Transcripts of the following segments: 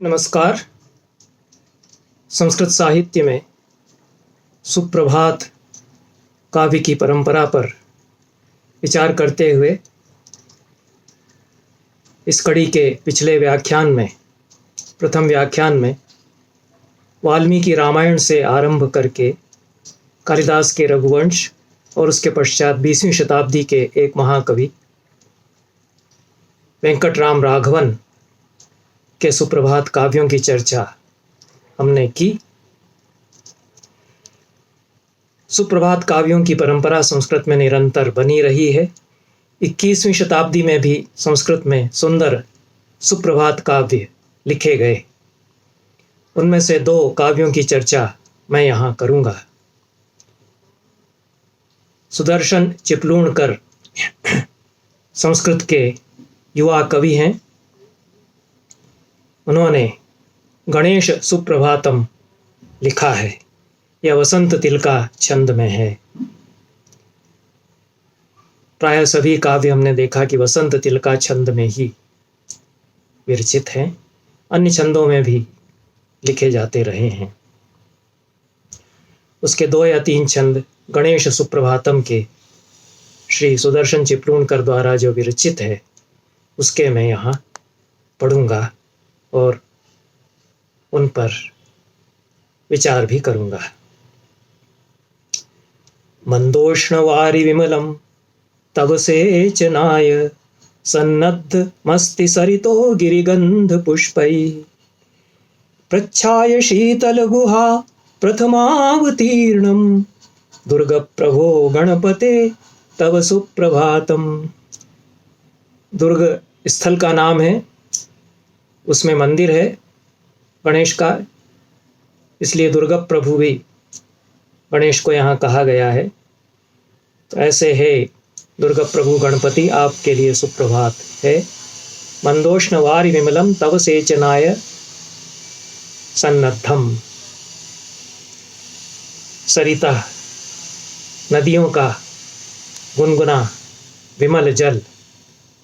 नमस्कार। संस्कृत साहित्य में सुप्रभात काव्य की परंपरा पर विचार करते हुए इस कड़ी के पिछले व्याख्यान में, प्रथम व्याख्यान में वाल्मीकि रामायण से आरंभ करके कालिदास के रघुवंश और उसके पश्चात 20वीं शताब्दी के एक महाकवि वेंकटराम राघवन के सुप्रभात काव्यों की चर्चा हमने की। सुप्रभात काव्यों की परंपरा संस्कृत में निरंतर बनी रही है। 21वीं शताब्दी में भी संस्कृत में सुंदर सुप्रभात काव्य लिखे गए। उनमें से दो काव्यों की चर्चा मैं यहाँ करूँगा। सुदर्शन चिपलूणकर संस्कृत के युवा कवि हैं। उन्होंने गणेश सुप्रभातम लिखा है। यह वसंत तिलका छंद में है। प्राय सभी काव्य हमने देखा कि वसंत तिलका छंद में ही विरचित हैं। अन्य छंदों में भी लिखे जाते रहे हैं। उसके 2 या 3 छंद गणेश सुप्रभातम के श्री सुदर्शन चिपलूणकर द्वारा जो विरचित है उसके मैं यहाँ पढ़ूंगा और उन पर विचार भी करूंगा। मंदोष्ण वारि विमलम तव सेचनाय सन्नद्ध मस्ति सरितो गिरिगंध पुष्पै प्रच्छाय शीतल गुहा प्रथमावतीर्णम दुर्ग प्रभो गणपते तव सुप्रभातम। दुर्ग स्थल का नाम है, उसमें मंदिर है गणेश का, इसलिए दुर्गा प्रभु भी गणेश को यहाँ कहा गया है। तो ऐसे है दुर्गा प्रभु गणपति, आपके लिए सुप्रभात है। मंदोष्ण वारि विमलम तव सेचनाय सन्नद्धम। सरिता नदियों का गुनगुना विमल जल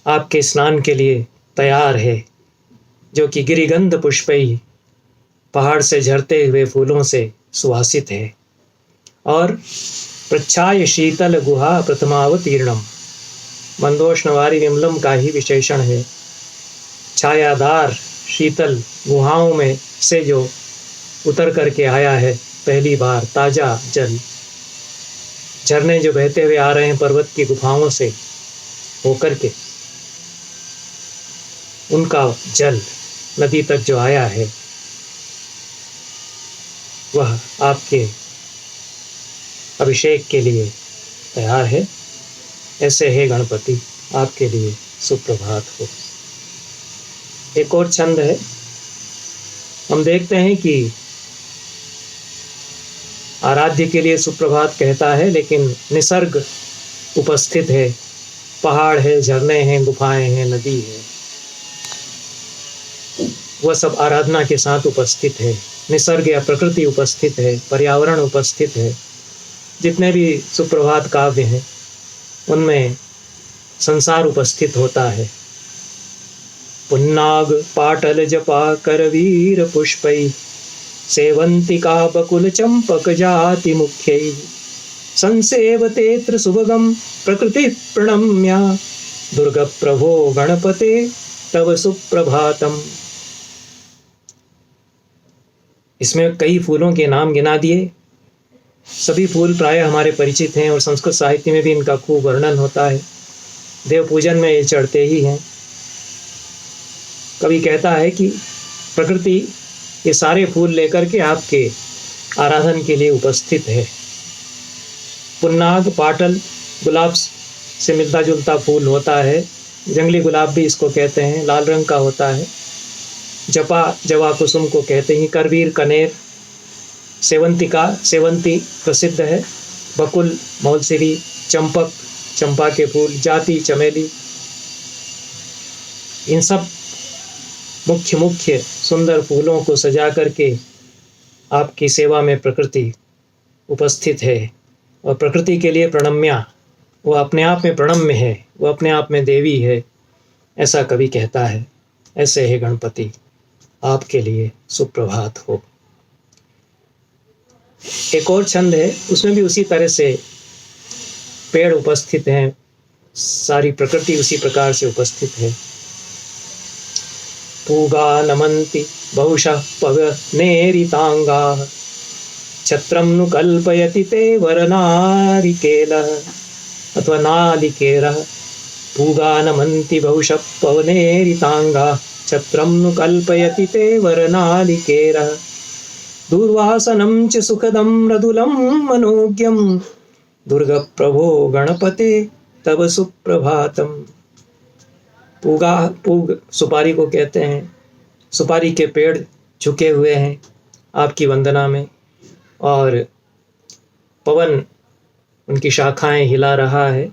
आपके स्नान के लिए तैयार है, जो कि गिरिगंध पुष्पई पहाड़ से झरते हुए फूलों से सुवासित है। और प्रच्छाय शीतल गुहा प्रथमावतीर्णम, मंदोष्ण वारि विमलम का ही विशेषण है। छायादार शीतल गुहाओं में से जो उतर करके आया है पहली बार ताजा जल, झरने जो बहते हुए आ रहे हैं पर्वत की गुफाओं से होकर के, उनका जल नदी तक जो आया है वह आपके अभिषेक के लिए तैयार है। ऐसे है गणपति, आपके लिए सुप्रभात हो। एक और छंद है। हम देखते हैं कि आराध्य के लिए सुप्रभात कहता है, लेकिन निसर्ग उपस्थित है, पहाड़ है, झरने हैं, गुफाएं हैं, नदी है, वह सब आराधना के साथ उपस्थित है। निसर्ग या प्रकृति उपस्थित है, पर्यावरण उपस्थित है। जितने भी सुप्रभात काव्य हैं उनमें संसार उपस्थित होता है। पुन्नाग पाटल जपा करवीर पुष्पै सेवंतिका बकुल चंपक जाति मुख्यै संसेवतेत्र सुभगम प्रकृति प्रणम्या दुर्ग प्रभो गणपते तव सुप्रभातम। इसमें कई फूलों के नाम गिना दिए। सभी फूल प्राय हमारे परिचित हैं और संस्कृत साहित्य में भी इनका खूब वर्णन होता है। देव पूजन में ये चढ़ते ही हैं। कवि कहता है कि प्रकृति ये सारे फूल लेकर के आपके आराधन के लिए उपस्थित है। पुन्नाग पाटल गुलाब से मिलता जुलता फूल होता है, जंगली गुलाब भी इसको कहते हैं, लाल रंग का होता है। जपा जवा कुसुम को कहते हैं, करवीर कनेर, सेवंतिका सेवंती प्रसिद्ध है, बकुल मौलसिरी, चंपक चंपा के फूल, जाति चमेली, इन सब मुख्य मुख्य सुंदर फूलों को सजा करके आपकी सेवा में प्रकृति उपस्थित है। और प्रकृति के लिए प्रणम्या, वो अपने आप में प्रणम्य है, वो अपने आप में देवी है, ऐसा कवि कहता है। ऐसे है गणपति, आपके लिए सुप्रभात हो। एक और छंद है, उसमें भी उसी तरह से पेड़ उपस्थित हैं, सारी प्रकृति उसी प्रकार से उपस्थित है। पूगा नमन्ति बहुशः पवनेरितांगाः छत्रं नु कल्पयति ते वरनारिकेलः अथवा नालिकेरः। पूगा नमन्ति बहुशः पवनेरितांगाः छत्रं नु कल्पयति ते वरनालिकेरः। दूर्वासनं च सुखदं मृदुलं मनोज्ञं दुर्गप्रभो गणपते तव सुप्रभातम्। पूगा, पूग सुपारी को कहते हैं। सुपारी के पेड़ झुके हुए हैं आपकी वंदना में, और पवन उनकी शाखाएं हिला रहा है।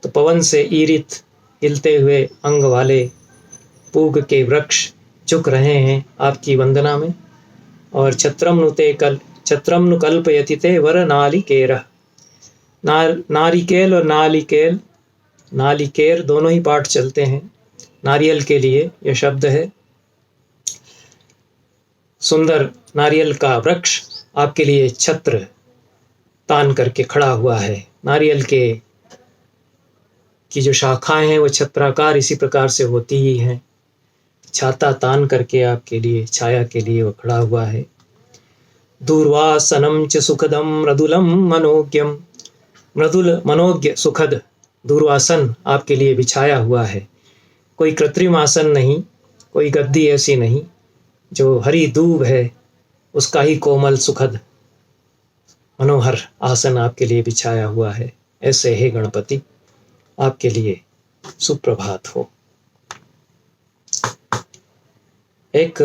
तो पवन से ईरित हिलते हुए अंग वाले पूग के वृक्ष झुक रहे हैं आपकी वंदना में। और छत्रम नु कल्पयति ते वर नालिकेरः। नारिकेल और नालिकेर दोनों ही पाठ चलते हैं। नारियल के लिए यह शब्द है। सुंदर नारियल का वृक्ष आपके लिए छत्र तान करके खड़ा हुआ है। नारियल की जो शाखाएं हैं वो छत्राकार इसी प्रकार से होती ही हैं। छाता तान करके आपके लिए, छाया के लिए वो खड़ा हुआ है। दूर्वासनम च सुखदम मृदुलम मनोज्ञम। मृदुल मनोज्ञ सुखद दूर्वासन आपके लिए बिछाया हुआ है। कोई कृत्रिम आसन नहीं, कोई गद्दी ऐसी नहीं, जो हरी दूब है उसका ही कोमल सुखद मनोहर आसन आपके लिए बिछाया हुआ है। ऐसे हे गणपति, आपके लिए सुप्रभात हो। एक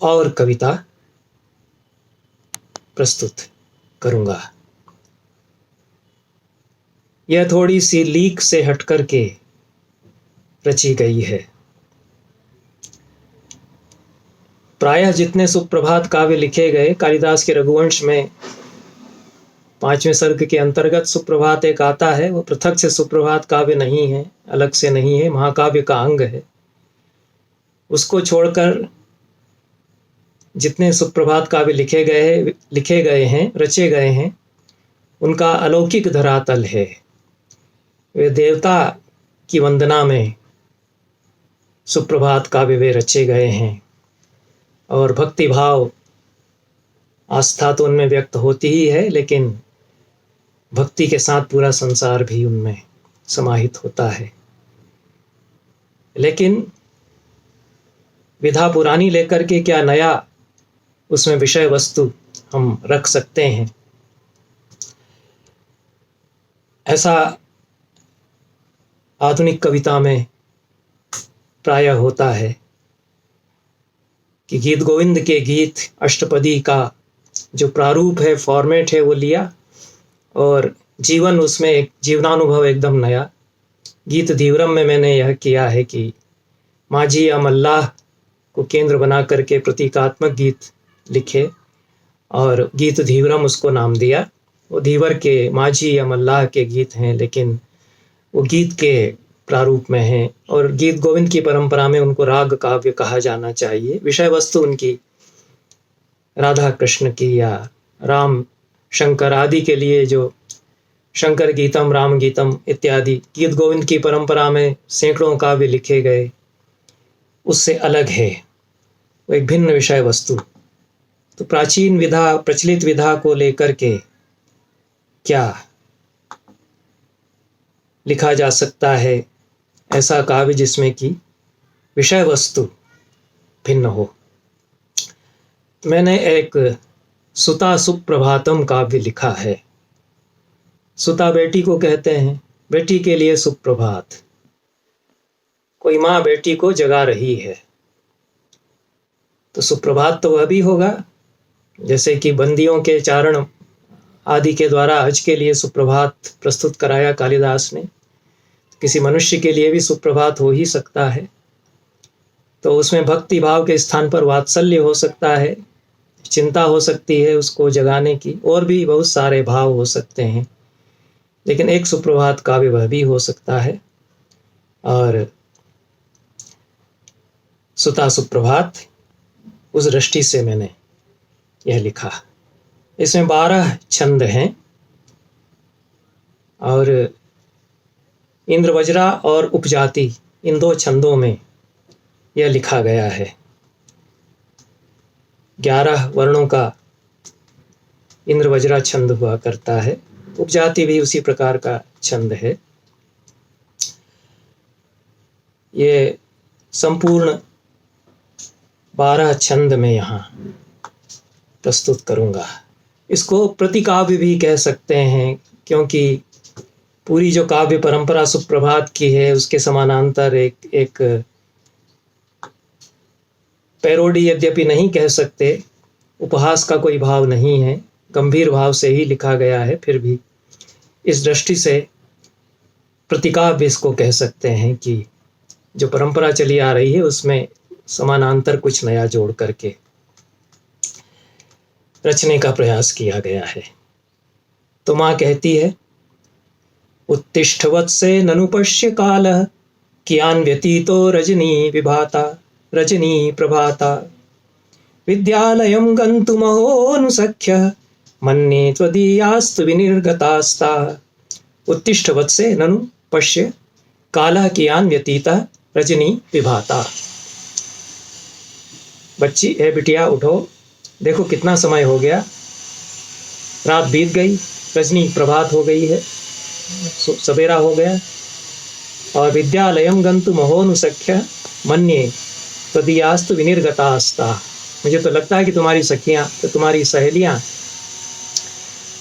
और कविता प्रस्तुत करूंगा। यह थोड़ी सी लीक से हटकर के रची गई है। प्रायः जितने सुप्रभात काव्य लिखे गए, कालिदास के रघुवंश में 5वें सर्ग के अंतर्गत सुप्रभात एक आता है। वो पृथक से सुप्रभात काव्य नहीं है, अलग से नहीं है, महाकाव्य का अंग है। उसको छोड़कर जितने सुप्रभात काव्य लिखे गए हैं, रचे गए हैं, उनका अलौकिक धरातल है। वे देवता की वंदना में सुप्रभात काव्य वे रचे गए हैं, और भक्ति भाव आस्था तो उनमें व्यक्त होती ही है, लेकिन भक्ति के साथ पूरा संसार भी उनमें समाहित होता है। लेकिन विधा पुरानी लेकर के क्या नया उसमें विषय वस्तु हम रख सकते हैं? ऐसा आधुनिक कविता में प्रायः होता है कि गीत गोविंद के गीत अष्टपदी का जो प्रारूप है, फॉर्मेट है, वो लिया, और जीवन उसमें एक जीवनानुभव एकदम नया। गीत धीवरम में मैंने यह किया है कि माझी या मल्लाह को केंद्र बना करके प्रतीकात्मक गीत लिखे, और गीत धीवरम उसको नाम दिया। वो धीवर के, माझी या मल्लाह के गीत हैं, लेकिन वो गीत के प्रारूप में हैं, और गीत गोविंद की परंपरा में उनको राग काव्य कहा जाना चाहिए। विषय वस्तु उनकी राधा कृष्ण की या राम शंकर आदि के लिए जो शंकर गीतम, राम गीतम इत्यादि गीत गोविंद की परंपरा में सैकड़ों काव्य लिखे गए, उससे अलग है, वो एक भिन्न विषय वस्तु। तो प्राचीन विधा, प्रचलित विधा को लेकर के क्या लिखा जा सकता है ऐसा काव्य जिसमें कि विषय वस्तु भिन्न हो? मैंने एक सुता सुप्रभातम काव्य लिखा है। सुता बेटी को कहते हैं, बेटी के लिए सुप्रभात। कोई माँ बेटी को जगा रही है, तो सुप्रभात तो वह भी होगा, जैसे कि बंदियों के चारण आदि के द्वारा हज के लिए सुप्रभात प्रस्तुत कराया कालिदास ने। किसी मनुष्य के लिए भी सुप्रभात हो ही सकता है। तो उसमें भक्ति भाव के स्थान पर वात्सल्य हो सकता है, चिंता हो सकती है उसको जगाने की, और भी बहुत सारे भाव हो सकते हैं। लेकिन एक सुप्रभात काव्य वह भी हो सकता है। और सुता सुप्रभात, उस दृष्टि से मैंने यह लिखा। इसमें 12 छंद हैं और इंद्रवज्रा और उपजाति इन 2 छंदों में यह लिखा गया है। 11 वर्णों का इंद्रवज्रा छंद हुआ करता है, उपजाति भी उसी प्रकार का छंद है। ये संपूर्ण 12 छंद में यहाँ प्रस्तुत करूँगा। इसको प्रतिकाव्य भी कह सकते हैं, क्योंकि पूरी जो काव्य परंपरा सुप्रभात की है उसके समानांतर एक पैरोडी यद्यपि नहीं कह सकते, उपहास का कोई भाव नहीं है, गंभीर भाव से ही लिखा गया है, फिर भी इस दृष्टि से प्रतिकाव्य इसको कह सकते हैं कि जो परंपरा चली आ रही है उसमें समानांतर कुछ नया जोड़ करके रचने का प्रयास किया गया है। तो माँ कहती है, उत्तिष्ठ वत्से ननु पश्य कालः कियान् व्यतीतो रजनी विभाता रजनी प्रभाता विद्यालयं गन्तुमहोऽनुसख्यः मन्ये त्वदीयास्तु विनिर्गतास्ता। उत्तिष्ठ वत्से ननु पश्य कालः कियान् व्यतीतः रजनी विभाता। बच्ची है बिटिया, उठो, देखो कितना समय हो गया, रात बीत गई, रजनी प्रभात हो गई है, सवेरा हो गया। और विद्यालयम गंतु महोनुसख्य मन्ये त्वदीयास्तु विनिर्गतास्ता। मुझे तो लगता है कि तुम्हारी सखियाँ, तो तुम्हारी सहेलियाँ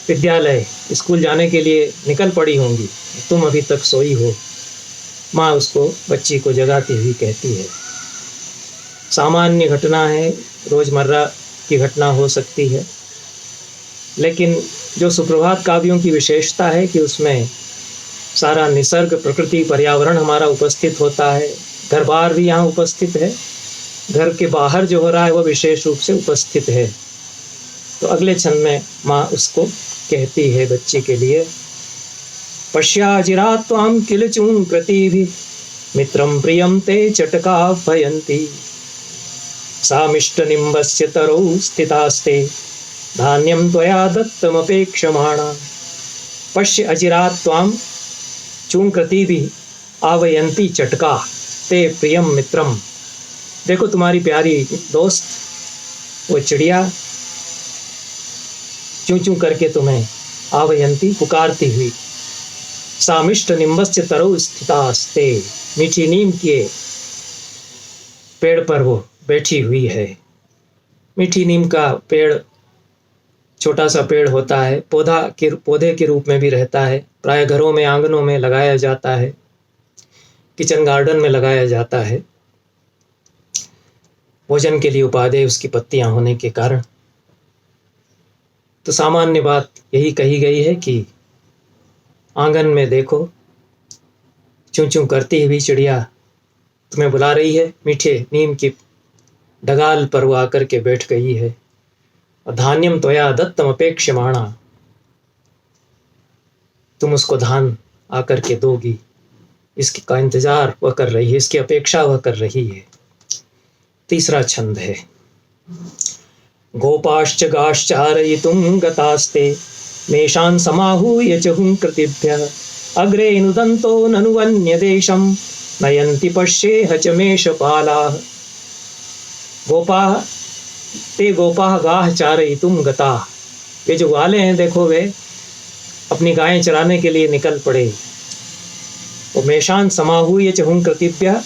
विद्यालय स्कूल जाने के लिए निकल पड़ी होंगी, तुम अभी तक सोई हो। माँ उसको, बच्ची को जगाती हुई कहती है। सामान्य घटना है, रोज़मर्रा की घटना हो सकती है, लेकिन जो सुप्रभात काव्यों की विशेषता है कि उसमें सारा निसर्ग, प्रकृति, पर्यावरण हमारा उपस्थित होता है। घर बार भी यहाँ उपस्थित है, घर के बाहर जो हो रहा है वह विशेष रूप से उपस्थित है। तो अगले छंद में माँ उसको कहती है बच्ची के लिए, पश्याजिरा त्वां किल चूं कृतिभिः मित्रं प्रियं ते चटका भयन्ति सामिष्टनिम्बस्य तरौ स्थितास्ते धान्यं त्वया दत्तमपेक्षमाणा। पश्य अजिरा त्वां चूं कृतिभिः आवयन्ति चटका ते प्रियम मित्रम। देखो तुम्हारी प्यारी दोस्त वो चिड़िया चूं चूं करके तुम्हें आवयंती पुकारती हुई, सामिष्ट निम्बस्य तरौ स्थितास्ते, मीठी नीम के पेड़ पर वो बैठी हुई है। मीठी नीम का पेड़ छोटा सा पेड़ होता है, पौधे के रूप में भी रहता है, प्राय घरों में, आंगनों में लगाया जाता है, किचन गार्डन में लगाया जाता है, भोजन के लिए उपादेय उसकी पत्तियां होने के कारण। तो सामान्य बात यही कही गई है कि आंगन में देखो चूं चूं करती हुई चिड़िया तुम्हें बुला रही है, मीठे नीम की डगाल पर वो आकर के बैठ गई है। और धान्यम त्वया दत्तम अपेक्षमाणा, तुम उसको धान आकर के दोगी, इसकी का इंतजार वह कर रही है, इसकी अपेक्षा वह कर रही है। तीसरा छंद है, गोपाश्च गाश्चारयितुं गतास्ते मेषान् समाहूय च हुं कृतिभ्यः अग्रे नुदन्तो ननुवन्यदेशं नयन्ति पश्येह च मेषपालाः। गोपाः गाः चारयितुं गताः, ये जो ग्वाले हैं देखो वे अपनी गायें चराने के लिए निकल पड़े। वो मेषान् समाहूय च हुं कृतिभ्यः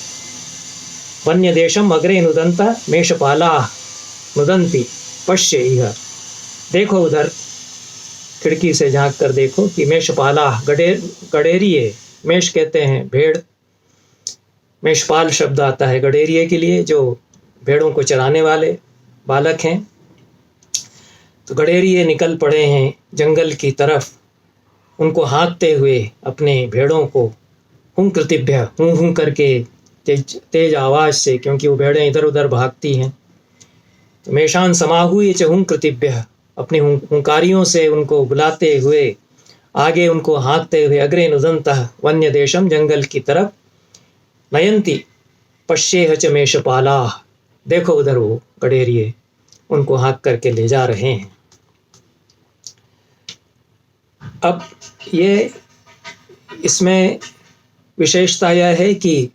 वन्य देशम अग्रे नुदंता मेषपालाः नुदंती पश्येह। देखो उधर खिड़की से झांक कर देखो कि मेषपालाः गडेरिए, मेष कहते हैं भेड़, मेषपाल शब्द आता है गडेरिए के लिए, जो भेड़ों को चराने वाले बालक हैं। तो गडेरिए निकल पड़े हैं जंगल की तरफ, उनको हाँकते हुए अपने भेड़ों को, हुं कृतिभ्य, हूँ हूँ करके तेज आवाज़ से, क्योंकि वो भेड़ें इधर उधर भागती हैं। तो मेषान समाहूय च हुं कृतिभ्य, अपनी हुंकारियों से उनको बुलाते हुए, आगे उनको हाँकते हुए, अग्रे नुदन्तः वन्य देशम, जंगल की तरफ, नयंती पश्येह च मेषपालाः, देखो उधर वो गडेरिए उनको हाँक करके ले जा रहे हैं। अब ये इसमें विशेषता यह है कि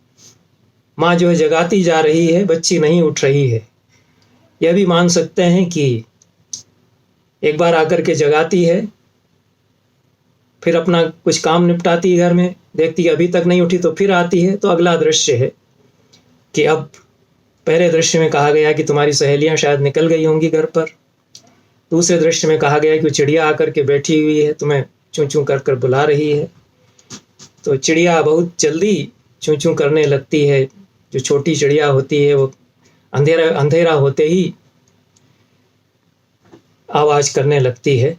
माँ जो है जगाती जा रही है, बच्ची नहीं उठ रही है। यह भी मान सकते हैं कि एक बार आकर के जगाती है, फिर अपना कुछ काम निपटाती है घर में, देखती है अभी तक नहीं उठी तो फिर आती है। तो अगला दृश्य है कि अब पहले दृश्य में कहा गया कि तुम्हारी सहेलियां शायद निकल गई होंगी घर पर। दूसरे दृश्य में कहा गया कि चिड़िया आकर के बैठी हुई है, तुम्हें चूं चूं कर कर बुला रही है। तो चिड़िया बहुत जल्दी चूं चूं करने लगती है। जो छोटी चिड़िया होती है वो अंधेरा होते ही आवाज करने लगती है।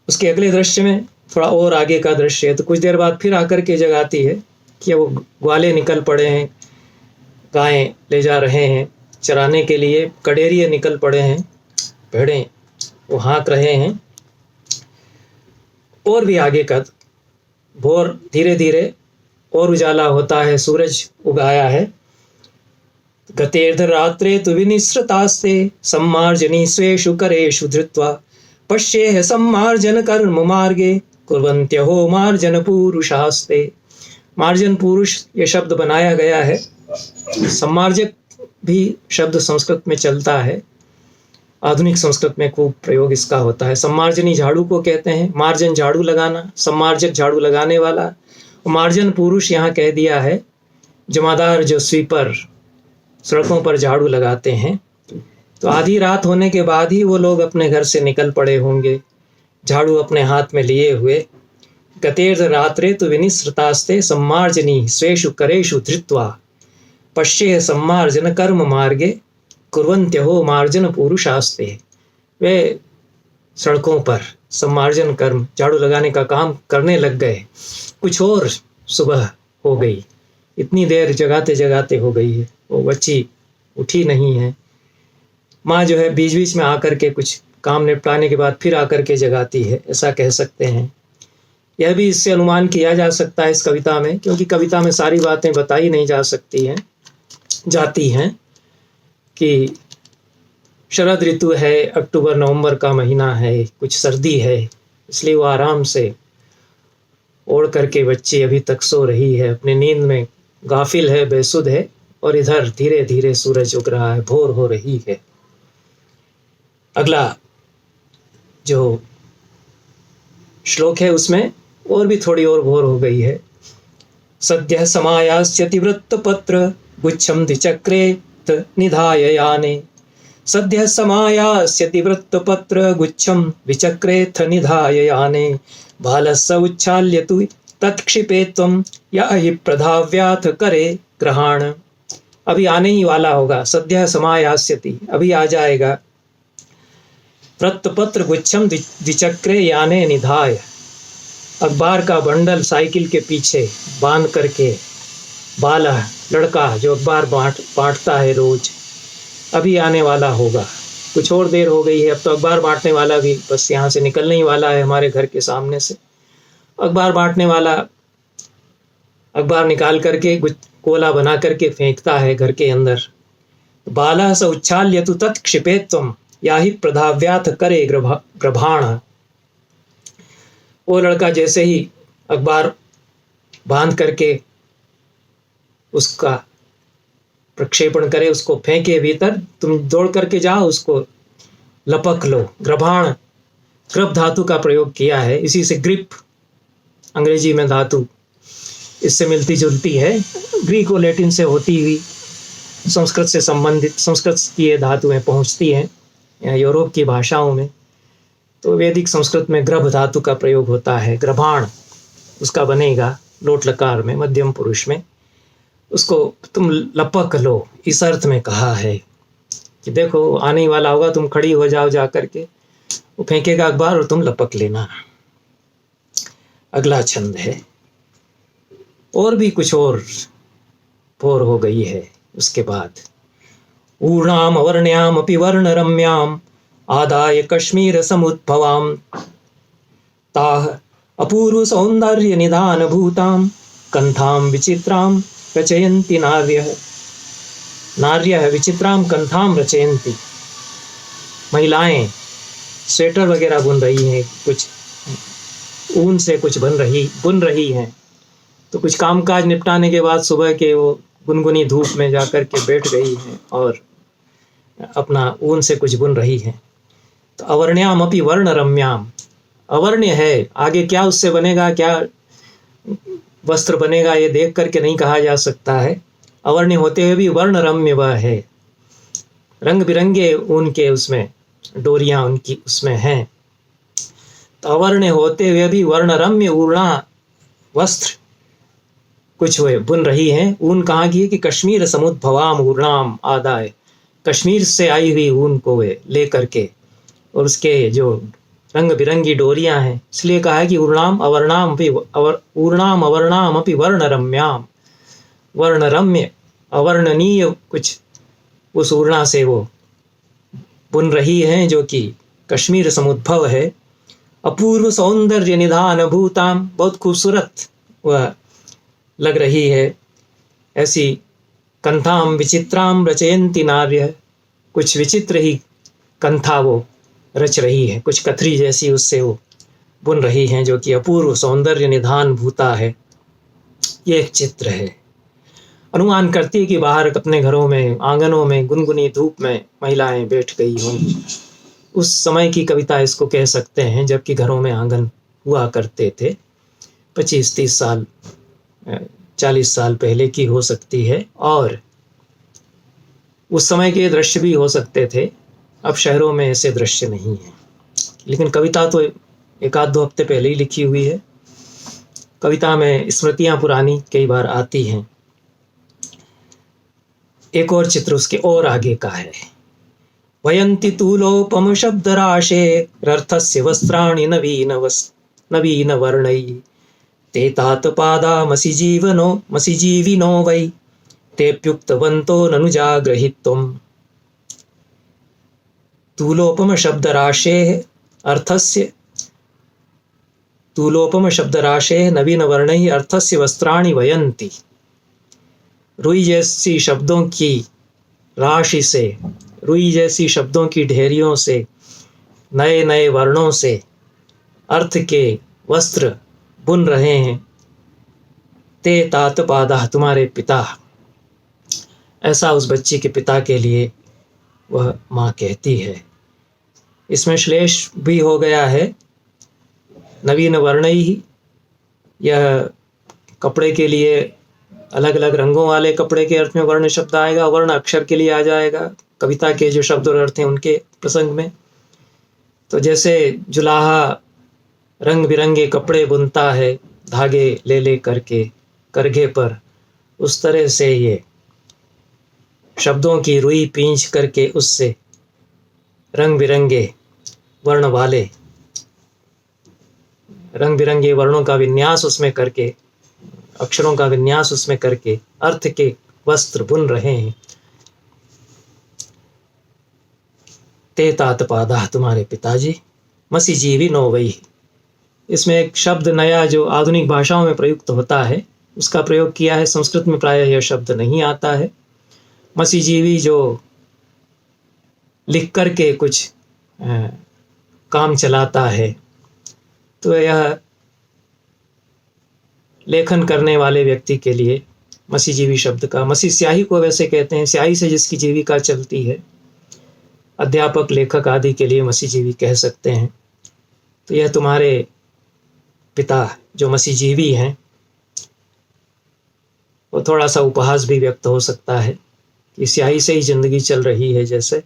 उसके अगले दृश्य में थोड़ा और आगे का दृश्य है, तो कुछ देर बाद फिर आकर के जगाती है कि वो ग्वाले निकल पड़े हैं, गायें ले जा रहे हैं चराने के लिए, गडेरिए निकल पड़े हैं, भेड़ें वो हाँक रहे हैं। और भी आगे का भोर धीरे धीरे और उजाला होता है, सूरज उगाया है। गतेर्ध रात्रे तु विनिसृतास्ते सम्मार्जनी स्वेषु करेषु धृत्वा पश्येह सम्मार्जन कर्म मार्गे कुर्वन्त्यहो मार्जन पुरुषास्ते। मार्जन पुरुष ये शब्द बनाया गया है। सम्मार्जक भी शब्द संस्कृत में चलता है, आधुनिक संस्कृत में खूब प्रयोग इसका होता है। सम्मार्जनी झाड़ू को कहते हैं, मार्जन झाड़ू लगाना, सम्मार्जक झाड़ू लगाने वाला। मार्जन पुरुष यहाँ कह दिया है जमादार जो स्वीपर सड़कों पर झाड़ू लगाते हैं। तो आधी रात होने के बाद ही वो लोग अपने घर से निकल पड़े होंगे, झाड़ू अपने हाथ में लिए हुए। गतेर्ध रात्रे तो विनिसृतास्ते सम्मार्जनी स्वेषु करेषु धृत्वा पश्ये सम्मार्जन कर्म मार्गे कुर्वन्त्यहो मार्जन पुरुषास्ते। वे सड़कों पर सम्मार्जन कर्म झाड़ू लगाने का काम करने लग गए। कुछ और सुबह हो गई, इतनी देर जगाते जगाते हो गई है, वो बच्ची उठी नहीं है। माँ जो है बीच बीच में आकर के कुछ काम निपटाने के बाद फिर आकर के जगाती है, ऐसा कह सकते हैं। यह भी इससे अनुमान किया जा सकता है इस कविता में, क्योंकि कविता में सारी बातें बताई नहीं जा सकती हैं जाती हैं कि शरद ऋतु है, अक्टूबर नवंबर का महीना है, कुछ सर्दी है, इसलिए वो आराम से ओढ़ करके बच्ची अभी तक सो रही है, अपनी नींद में गाफिल है, बेसुध है। और इधर धीरे धीरे सूरज उग रहा है, भोर हो रही है। अगला जो श्लोक है उसमें और भी थोड़ी और भोर हो गई है। सद्यः समायास्यति वृत्तपत्र गुच्छं द्विचक्रे निधाय याने। सद्यः समायास्यति वृत्तपत्र गुच्छं द्विचक्रेऽथ निधाय याने। बालस्य उच्छाल्यतु तत्क्षिपे त्वं या हि प्रधाव्याथ करे ग्रहाण। अभी आने ही वाला होगा, सद्यः समायास्यति अभी आ जाएगा। वृत्तपत्र गुच्छं द्विचक्रे याने निधाय, अखबार का बंडल साइकिल के पीछे बांध करके बाला लड़का जो अखबार बांटता है रोज, अभी आने वाला होगा। कुछ और देर हो गई है, अब तो अखबार बांटने वाला भी बस यहाँ से निकलने ही वाला है, हमारे घर के सामने से। अखबार बांटने वाला अखबार निकाल करके कोला बना करके फेंकता है घर के अंदर। बाला स उच्छाल्यतु तत्क्षिपेत्वं या ही प्रधाव्याथ करे ग्रभाण। वो लड़का जैसे ही अखबार बांध करके उसका प्रक्षेपण करे, उसको फेंके भीतर, तुम दौड़ करके जाओ उसको लपक लो। ग्रभाण, ग्रभ धातु का प्रयोग किया है, इसी से ग्रिप अंग्रेजी में धातु इससे मिलती जुलती है, ग्रीक और लैटिन से होती हुई संस्कृत से संबंधित, संस्कृत की ये धातुएं पहुंचती हैं यूरोप की भाषाओं में। तो वैदिक संस्कृत में ग्रभ धातु का प्रयोग होता है। ग्रभाण उसका बनेगा लोट लकार में, मध्यम पुरुष में। उसको तुम लपक लो, इस अर्थ में कहा है कि देखो आने ही वाला होगा, तुम खड़ी हो जाओ जा करके, वो फेंकेगा अखबार और तुम लपक लेना। अगला छंद है, और भी कुछ और भोर हो गई है। उसके बाद ऊर्णाम अवर्ण्याम अपि वर्ण रम्याम आदाय कश्मीर समुद्भवाम ताह अपूर्व सौंदर्य निधान भूताम कंथाम विचित्राम रचयन्ति नार्यः। नार्यः विचित्रां कंथाम रचयन्ति। महिलाएं स्वेटर वगैरह बुन रही हैं, कुछ ऊन से कुछ बुन रही हैं। तो कुछ कामकाज निपटाने के बाद सुबह के वो गुनगुनी धूप में जाकर के बैठ गई हैं और अपना ऊन से कुछ बुन रही हैं। तो अवर्ण्याम अपि वर्ण रम्याम, अवर्ण्य है, आगे क्या उससे बनेगा, क्या वस्त्र बनेगा, ये देख करके नहीं कहा जा सकता है। अवर्ण्य होते हुए भी वर्ण रम्य वह है, रंग बिरंगे ऊन के उसमें डोरियां उनकी उसमें हैं। तो अवर्ण्य होते हुए भी वर्ण रम्य ऊर्णा वस्त्र कुछ हुए बुन रही हैं। ऊन कहाँ की है कि कश्मीर समुद्भवाम ऊर्णाम आदाय, कश्मीर से आई हुई ऊन को वे ले करके, और उसके जो रंग बिरंगी डोरियां हैं, इसलिए कहा है कि ऊर्णाम अवर्णाम अपि वर्ण रम्याम, वर्ण रम्य अवर्णनीय कुछ उस ऊर्णा से वो बुन रही हैं, जो कि कश्मीर समुद्भव है। अपूर्व सौंदर्य निधान भूताम, बहुत खूबसूरत वह लग रही है। ऐसी कंथाम विचित्राम रचयन्ति नार्य, कुछ विचित्र ही कंथा वो रच रही है, कुछ कथरी जैसी उससे वो बुन रही हैं, जो कि अपूर्व सौंदर्य निधान भूता है। ये एक चित्र है। अनुमान करती है कि बाहर अपने घरों में आंगनों में गुनगुनी धूप में महिलाएं बैठ गई होंगी। उस समय की कविता इसको कह सकते हैं, जबकि घरों में आंगन हुआ करते थे। 25-30 साल 40 साल पहले की हो सकती है, और उस समय के दृश्य भी हो सकते थे। अब शहरों में ऐसे दृश्य नहीं है, लेकिन कविता तो 1-2 हफ्ते पहले ही लिखी हुई है। कविता में स्मृतियां पुरानी कई बार आती हैं। एक और चित्र उसके और आगे का है। वयन्ति तूलोपम शब्द राशे रर्थस्य वस्त्राणि नवीन वर्णै, ते तात पादा मसि जीविनो वै, तेऽप्युक्तवन्तो ननु जागृहीत्वम्। तूलोपम शब्द राशेः अर्थस्य, तूलोपम शब्द राशेः नवीन वर्णैः अर्थस्य वस्त्राणि वयन्ति। रुई जैसी शब्दों की राशि से, रुई जैसी शब्दों की ढेरियों से, नए नए वर्णों से अर्थ के वस्त्र बुन रहे हैं। ते तात पादा, तुम्हारे पिता, ऐसा उस बच्ची के पिता के लिए वह माँ कहती है। इसमें श्लेष भी हो गया है। नवीन वर्णैः, यह कपड़े के लिए अलग अलग रंगों वाले कपड़े के अर्थ में वर्ण शब्द आएगा। वर्ण अक्षर के लिए आ जाएगा कविता के जो शब्द और अर्थ हैं उनके प्रसंग में। तो जैसे जुलाहा रंग बिरंगे कपड़े बुनता है धागे ले ले करके करघे पर, उस तरह से ये शब्दों की रुई पींच करके उससे रंग बिरंगे वर्ण वाले, रंग बिरंगे वर्णों का विन्यास उसमें करके, अक्षरों का विन्यास उसमें करके अर्थ के वस्त्र बुन रहे हैं। ते तात पादा, तुम्हारे पिताजी, मसी जीवी नो वही। इसमें एक शब्द नया जो आधुनिक भाषाओं में प्रयुक्त होता है उसका प्रयोग किया है। संस्कृत में प्रायः यह शब्द नहीं आता है। मसी जीवी जो लिख करके कुछ काम चलाता है, तो यह लेखन करने वाले व्यक्ति के लिए मसी जीवी शब्द का, मसी स्याही को वैसे कहते हैं, स्याही से जिसकी जीविका चलती है, अध्यापक लेखक आदि के लिए मसी जीवी कह सकते हैं। तो यह तुम्हारे पिता जो मसी जीवी हैं, वो थोड़ा सा उपहास भी व्यक्त हो सकता है कि स्याही से ही जिंदगी चल रही है, जैसे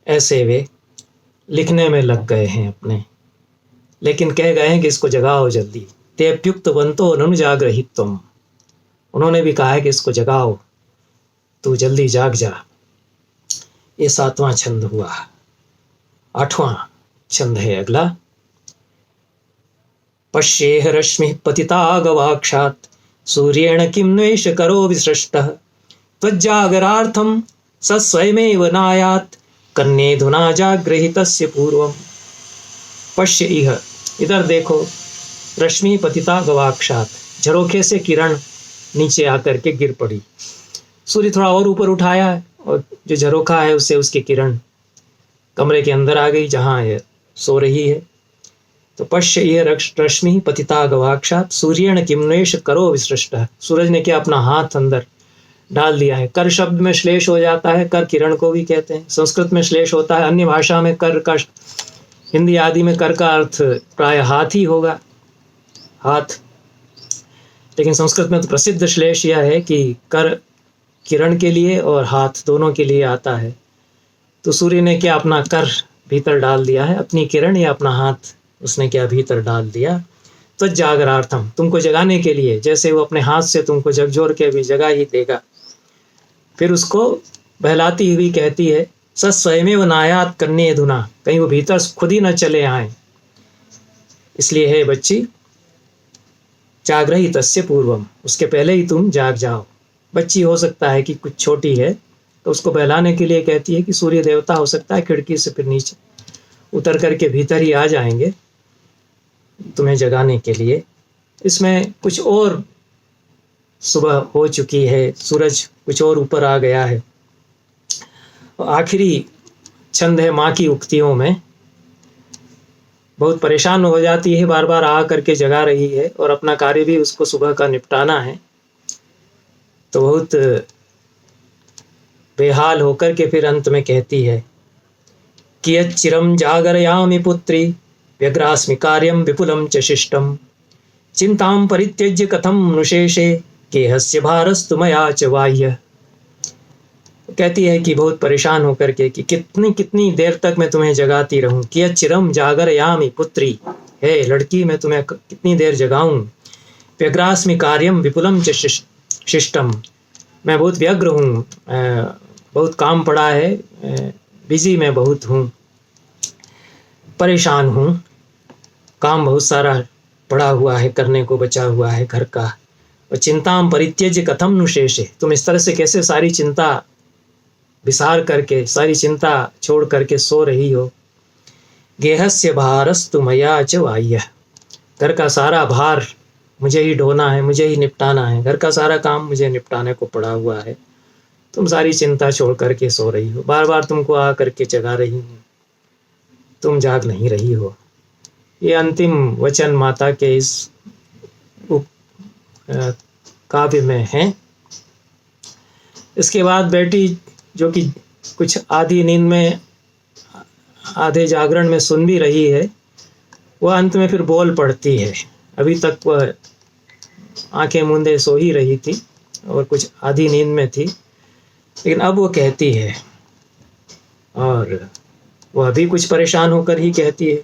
ऐसे वे लिखने में लग गए हैं अपने, लेकिन कह गए हैं कि इसको जगाओ जल्दी। तेऽप्युक्तवन्तो ननु जागृहीत्वम्, उन्होंने भी कहा है कि इसको जगाओ, तू जल्दी जाग जा। ये 7वां छंद हुआ। 8वां छंद है अगला। पश्येह रश्मिः पतिता गवाक्षात्, सूर्येण किं द्वेष करो विसृष्टः, त्वज्जागरार्थं स स्वयमेव नायात्, कन्येधुना जागृहीतस्य पूर्वम्। पश्य इह, इधर देखो, रश्मि पतिता गवाक्षात्, झरोखे से किरण नीचे आकर के गिर पड़ी। सूर्य थोड़ा और ऊपर उठाया और जो झरोखा है उससे उसकी किरण कमरे के अंदर आ गई जहाँ ये सो रही है। तो पश्य ये रश्मि पतिता गवाक्षात सूर्येण किमनेश करो विसृष्ट। सूरज ने क्या अपना हाथ अंदर डाल दिया है। कर शब्द में श्लेष हो जाता है, कर किरण को भी कहते हैं। संस्कृत में श्लेष होता है, अन्य भाषा में कर का, हिंदी आदि में कर का अर्थ प्राय हाथ ही होगा, हाथ। लेकिन संस्कृत में तो प्रसिद्ध श्लेष यह है कि कर किरण के लिए और हाथ दोनों के लिए आता है। तो सूर्य ने क्या अपना कर भीतर डाल दिया है, अपनी किरण या अपना हाथ उसने क्या भीतर डाल दिया। तो जागरार्थम, तुमको जगाने के लिए, जैसे वो अपने हाथ से तुमको झकझोर के भी जगा ही देगा। फिर उसको बहलाती हुई कहती है, स स्वयमेव नायात कन्ये धुना, कहीं वो भीतर खुद ही न चले आए। इसलिए है बच्ची, जागरही तस्य पूर्वम, उसके पहले ही तुम जाग जाओ। बच्ची हो सकता है कि कुछ छोटी है, तो उसको बहलाने के लिए कहती है कि सूर्य देवता हो सकता है खिड़की से फिर नीचे उतर करके भीतर ही आ जाएंगे तुम्हें जगाने के लिए। इसमें कुछ और सुबह हो चुकी है, सूरज कुछ और ऊपर आ गया है। आखिरी छंद है माँ की उक्तियों में। बहुत परेशान हो जाती है, बार बार आ करके जगा रही है और अपना कार्य भी उसको सुबह का निपटाना है। तो बहुत बेहाल होकर के फिर अंत में कहती है, कियत् चिरं जागरयामि पुत्री व्यग्रास्मि कार्यं विपुलं च शिष्टं चिंतां परित्यज्य कथं नुशेषे गेहस्य भारस्तु मया च बाह्य। कहती है कि बहुत परेशान होकर के कि कितनी कितनी देर तक मैं तुम्हें जगाती रहूं। कियत् चिरं जागरयामि पुत्री, हे लड़की मैं तुम्हें कितनी देर जगाऊं। व्यग्रास्मि कार्यं विपुलं च शिष्टम, मैं बहुत व्यग्र हूँ, बहुत काम पड़ा है, बिजी मैं बहुत हूँ, परेशान हूँ, काम बहुत सारा पड़ा हुआ है, करने को बचा हुआ है घर का। और चिंताम परित्यज्य कथम नुशेषे, तुम इस तरह से कैसे सारी चिंता विसार करके, सारी चिंता छोड़ करके सो रही हो। गेहस्य भारस्तु मया च बाह्य, घर का सारा भार मुझे ही ढोना है, मुझे ही निपटाना है, घर का सारा काम मुझे निपटाने को पड़ा हुआ है। तुम सारी चिंता छोड़ करके सो रही हो, बार बार तुमको आ करके जगा रही हूँ, तुम जाग नहीं रही हो। ये अंतिम वचन माता के इस काव्य में है। इसके बाद बेटी जो कि कुछ आधी नींद में आधे जागरण में सुन भी रही है, वह अंत में फिर बोल पड़ती है। अभी तक वह आंखें मूंदे सो ही रही थी और कुछ आधी नींद में थी, लेकिन अब वो कहती है, और वह भी कुछ परेशान होकर ही कहती है,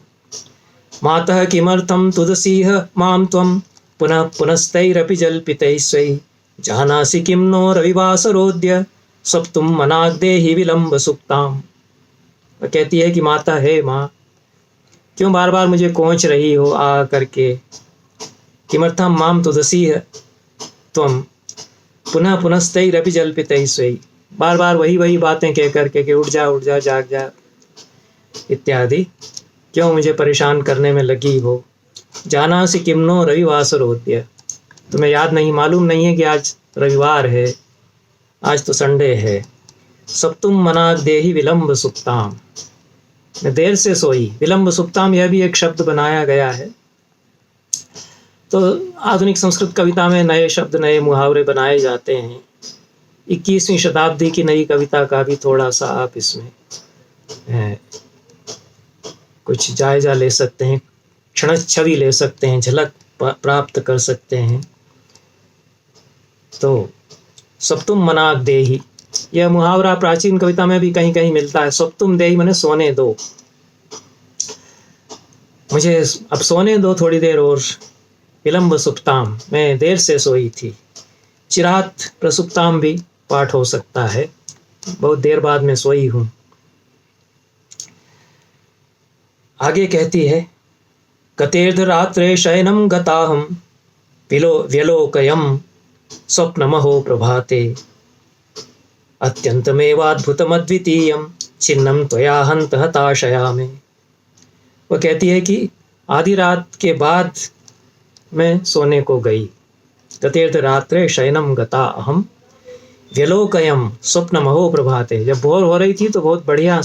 मातः किमर्थं तुदसीह मां त्वं पुनः पुनस्तैरपि जल्पितैः स्वैः जानासि किं नो रविवासरोद्य सप्तुम मनाग्देहि विलंब सुक्ताम। वह कहती है कि माता है माँ, क्यों बार बार मुझे कोंच रही हो आ करके। किमर्थं मां तुदसीह त्वं पुनः पुनस्तैरपि जल्पितैः स्वैः, बार बार वही वही बातें कह करके कि उठ जा जाग जा इत्यादि, क्यों मुझे परेशान करने में लगी हो। जानासि किं नो रविवासरोद्य, तुम्हें याद नहीं, मालूम नहीं है कि आज रविवार है, आज तो संडे है। सप्तुम मनाग्देहि विलंब सुक्ताम, मैं देर से सोई। विलंब सुक्ताम यह भी एक शब्द बनाया गया है। तो आधुनिक संस्कृत कविता में नए शब्द, नए मुहावरे बनाए जाते हैं। 21वीं शताब्दी की नई कविता का भी थोड़ा सा आप इसमें कुछ जायजा ले सकते हैं, क्षण छवि ले सकते हैं, झलक प्राप्त कर सकते हैं। तो सप्तुम मनाग देहि, यह मुहावरा प्राचीन कविता में भी कहीं कहीं मिलता है। सप्तुम देहि माने सोने दो, मुझे अब सोने दो थोड़ी देर और। विलंब सुप्ताम, मैं देर से सोई थी। चिरात प्रसुप्ताम भी पाठ हो सकता है, बहुत देर बाद में सोई हूं। आगे कहती है, कतेर्ध रात्रे शयनम गताहम व्यलोकयम स्वप्नमहो प्रभाते अत्यंतमेवाद्भुतमद्वितीयम छिन्नम त्वया हंत हताशयामि। वह कहती है कि आधी रात के बाद मैं सोने को गई। कतेर्ध रात्रे शयनम गता अहम व्यलोकयम स्वप्न महो प्रभाते। जब भोर हो रही थी तो बहुत बढ़िया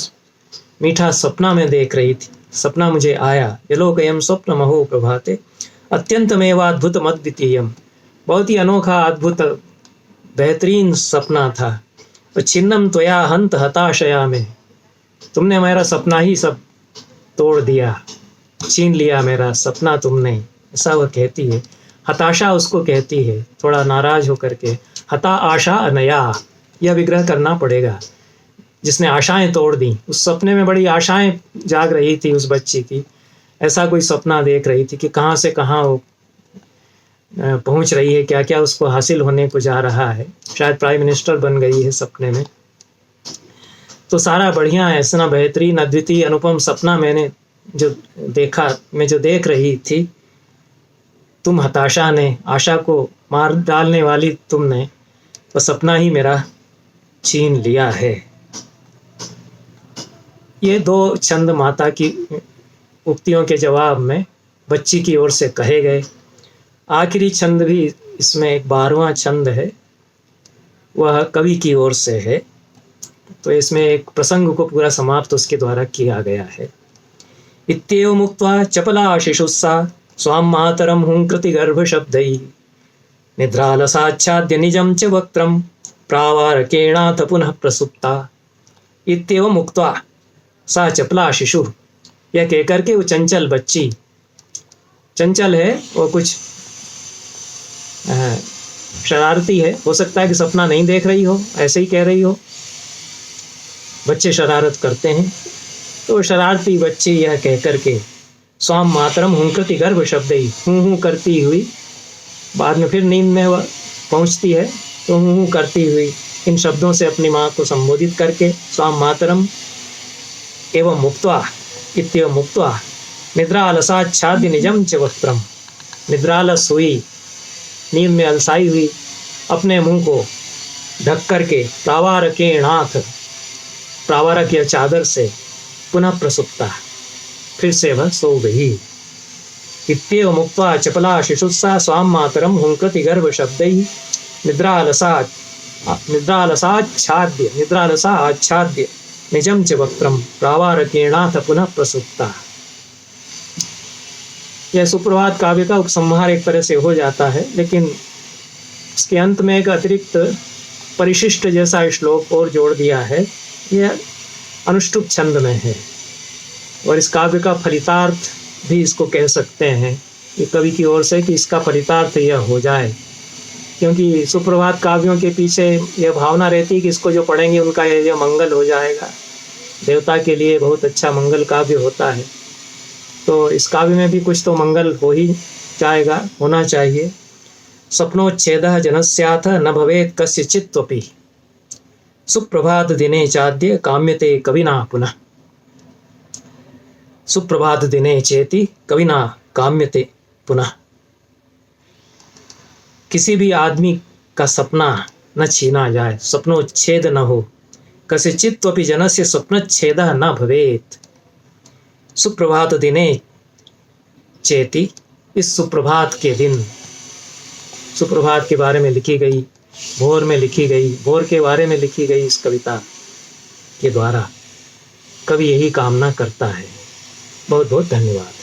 मीठा सपना मैं देख रही थी, सपना मुझे आया। व्यलोकयम स्वप्न महो प्रभाते अत्यंतमेवाद्भुतम अद्वितीयम। बहुत ही अनोखा, अद्भुत, बेहतरीन सपना था। तो छिन्नम त्वया हंत हताशया में, तुमने मेरा सपना ही सब तोड़ दिया, छीन लिया मेरा सपना तुमने, ऐसा वह कहती है। हताशा उसको कहती है, थोड़ा नाराज होकर के। हता आशा अनया, यह विग्रह करना पड़ेगा। जिसने आशाएं तोड़ दी, उस सपने में बड़ी आशाएं जाग रही थी उस बच्ची की। ऐसा कोई सपना देख रही थी कि कहाँ से कहाँ वो पहुँच रही है, क्या क्या उसको हासिल होने को जा रहा है। शायद प्राइम मिनिस्टर बन गई है सपने में। तो सारा बढ़िया है, ऐसा बेहतरीन अद्वितीय अनुपम सपना मैंने जो देखा, मैं जो देख रही थी, तुम हताशा ने, आशा को मार डालने वाली तुमने, वह सपना ही मेरा छीन लिया है। ये दो छंद माता की उक्तियों के जवाब में बच्ची की ओर से कहे गए। आखिरी छंद भी इसमें एक 12वां छंद है, वह कवि की ओर से है। तो इसमें एक प्रसंग को पूरा समाप्त उसके द्वारा किया गया है। इत्येव मुक्त्वा चपला शिशुस्सा स्वां मातरं हुंकृति गर्भशब्दैः निद्रालसाच्छाद्य निजं च वक्त्रं प्रावारकेणाथ पुनः प्रसुप्ता। इत्येव मुक्त्वा सा चपला शिशु, यह कहकर के वो चंचल बच्ची, चंचल है वो, कुछ शरारती है, हो सकता है कि सपना नहीं देख रही हो, ऐसे ही कह रही हो। बच्चे शरारत करते हैं, तो शरारती बच्ची यह कहकर के स्वाम मातरम हुंकृति गर्भ शब्दई, हूँ करती हुई, बाद में फिर नींद में वह पहुँचती है तो हूँ करती हुई इन शब्दों से अपनी माँ को संबोधित करके स्वाम मातरम एवं मुक्त्वा इत्येव मुक्त्वा निद्रालसाच्छाद्य निजम च वक्त्रम, निद्रालस हुई, नींद में अलसाई हुई, अपने मुंह को ढक करके प्रावारकेणाथ, प्रावारक या चादर से, पुनः प्रसुप्ता, फिर से वह सो गई। इत्येव मुक्त्वा चपला शिशुस्सा स्वाम मातरम हुंकृति गर्भ शब्दैः निद्रालसा आच्छाद्य निजं च वक्त्रं प्रावारकेणाथ पुनः प्रसुप्ता। यह सुप्रभात काव्य का उपसंहार एक तरह से हो जाता है, लेकिन इसके अंत में एक अतिरिक्त परिशिष्ट जैसा श्लोक और जोड़ दिया है। यह अनुष्टुप छंद में है और इस काव्य का फलितार्थ भी इसको कह सकते हैं कि कवि की ओर से कि इसका फलितार्थ यह हो जाए, क्योंकि सुप्रभात काव्यों के पीछे यह भावना रहती है कि इसको जो पढ़ेंगे उनका यह मंगल हो जाएगा, देवता के लिए बहुत अच्छा मंगल काव्य होता है। तो इस काव्य में भी कुछ तो मंगल हो ही जाएगा, होना चाहिए। स्वप्नोच्छेदः जनस्याथ न भवेत् कस्यचित्त्वपि सुप्रभात दिने चाद्य काम्यते कविना पुनः। सुप्रभात दिने चेति कविना काम्यते पुनः। किसी भी आदमी का सपना न छीना जाए, स्वप्नोच्छेद न हो, कस्यचित्त्वपि जनस्य स्वप्नच्छेदः न भवेत्। सुप्रभात दिने चेति, इस सुप्रभात के दिन, सुप्रभात के बारे में लिखी गई, भोर में लिखी गई, भोर के बारे में लिखी गई इस कविता के द्वारा कवि यही कामना करता है। बहुत बहुत धन्यवाद।